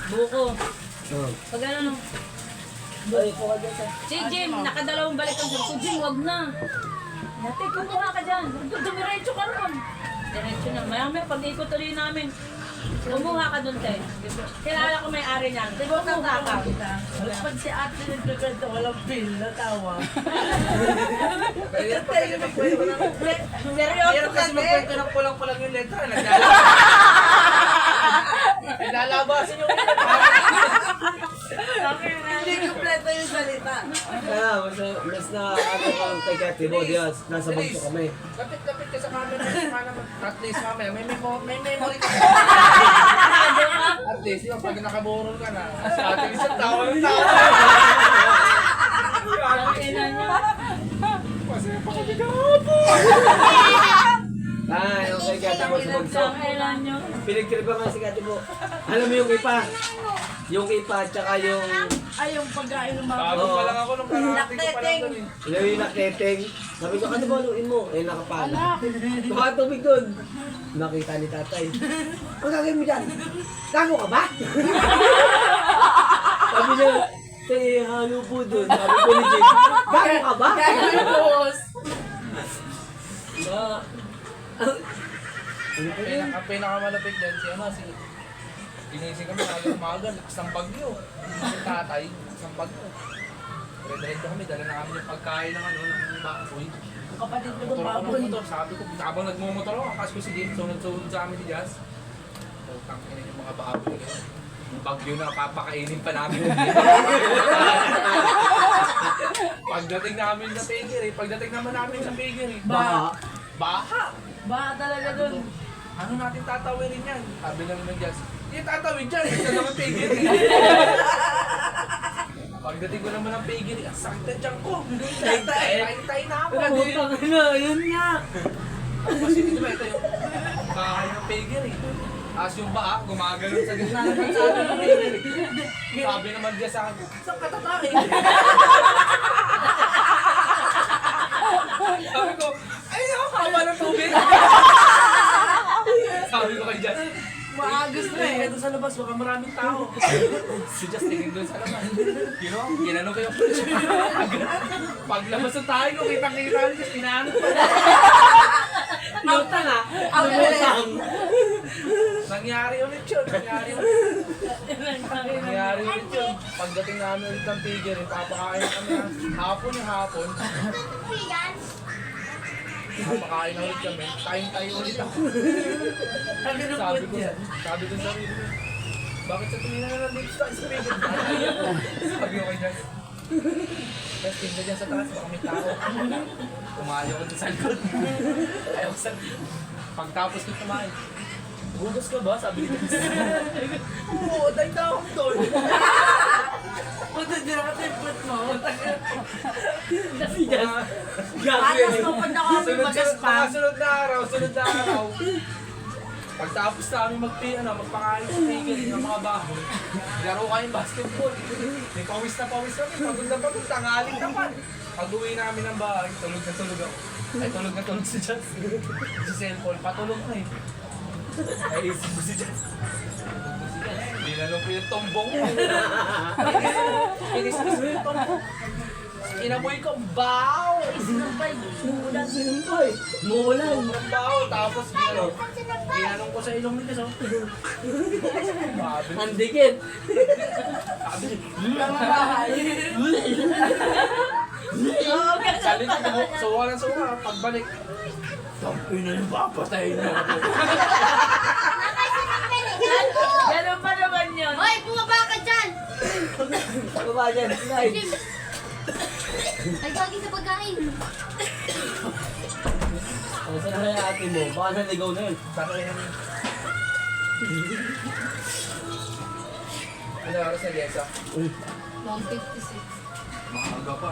Buko. Oh. Pag ano, Ay, po ka dyan sa... si Jim, nakadalawang balik ang si Jim, wag na. Nate, kumuha ka dyan. Dumiretso ka ron. Diretso na. Maya pag-ikot ulit namin. Kumuha ka dun, te. Kilala ko may-ari niyan. Kumuha ka. Pag si ate nagkakanta, walang bill, natawa. Kaya tayo magkwento ng... Seryoso ka, kasi te. magkwento ng pulang-pulang yung letra. Naglalabas yung letra. Hindi kompleto yung salita. Kaya, mas na ano kang kay Kati mo, diyan, nasa bagso kami. Lapit-lapit ka sa camera. At least mamaya, may memory ka. At least, yung pag nakaburol ka na, sa ating isang tawa ng tawa. Kasi Ay, okay, Kati mo sa bagso. Kailan nyo? Pinagtripa nga si Kati mo. Alam mo yung ipa? Yung ipa, tsaka yung... Ay, yung pagkain ng mga... bago pa lang ako nung karating ko pa lang doon eh. Yung naketeng. Sabi ko, ano ba luin mo? Eh, nakapala. Nakatubig doon. Nakita ni tatay. Ang gagawin mo dyan? Gago ka ba? Sabi niya, tay, halo po doon. Sabi ko ni Jake, gago ka ba? boss. Ang pinakamalapit dyan, si ginising kami na umaga, lakas ng bagyo. Si tatay, lakas ng bagyo. Dire-diretso kami, dala na kami yung pagkain ng ng baboy. Kapatid mo ng Motor ako baboy. ng motor, sabi ko, habang nagmumotor ako, akas ko si Jim, sunod-sunod sa amin ni Jazz. So, tangin yung mga baboy. Yung bagyo na, papakainin pa namin. Pagdating namin sa piggery, pagdating naman namin sa piggery, Baha. baha! Baha talaga dun. Ano natin tatawirin yan? Sabi lang ng Jazz, hindi tatawin dyan, ito naman piggery. Pagdating ko naman ng piggery, ang sakit na tiyan ko. Tay na ako. Putang ina, yun nga. Kasi di ba ito yung bahay ng piggery. Tapos yung baa, gumagano'n sa gitna ng kalsada ng piggery. Sabi naman Jazz sa akin, saan ka tatawin? Sabi ko, ay, haba ng tubig. Sabi ko kay Jazz, Maagos na eh. ito sa labas, baka maraming tao. Si Jazz tingin doon sa labas. Ginanong ko yung paglabas ng tayo, kitang-kita ni Jazz, tinahanap pa. Lutang ah. Ang galing. Nangyari ulit yun. Nangyari ulit yun. Pagdating namin ulit ng piggery, papakain kami ng hapon yung hapon. Papakain na ulit kami. Tayo ulit ako. Ang Sabi ganun ko, yan. sabi ko sa sarili ko, bakit sa tumina na lang dito sa piggery? Sabi ko kay Jazz. Tapos tingnan dyan sa taas, baka may tao. Tumayo ko dun sa likod. Ayaw ko sa... Pagtapos ko tumayo, hugas ka ba? Sabi ni Jazz. Oo, tayo na ako doon. Punta dyan ka tipot mo. Si Jazz. Alas mo pa na kami magaspang. Sunod na araw. Pagtapos namin magpakain sa piggery ng mga baboy, laro kayong basketball. May pawis na kami, pagod na pagod, tangaling tapat. Pag uwi namin ng bahay, tulog na tulog ako. Ay, tulog na tulog si Jazz. Si cellphone, patulog na eh. Ay, isip ko si Jazz. Binalong ko yung tombong ko. Inisnis ko yung tombong. Inamoy ko, baw! Sinampay. Muulan. Sobrang baw, tapos ginanong ko sa ilong ni Jazz. Sabi Ang dikit. Salit ko, suwa na suwa, pagbalik. Tampi na yung papatay na ako. Ganun pa naman yun. Hoy, bumaba ka dyan! Baba dyan. Slide. Ay, gagi sa pagkain. Ang saan na ate mo? Baka naligaw na yun. Sakay na yun. Ano oras na Jessa? 156. Maaga pa.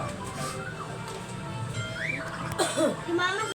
Si Mama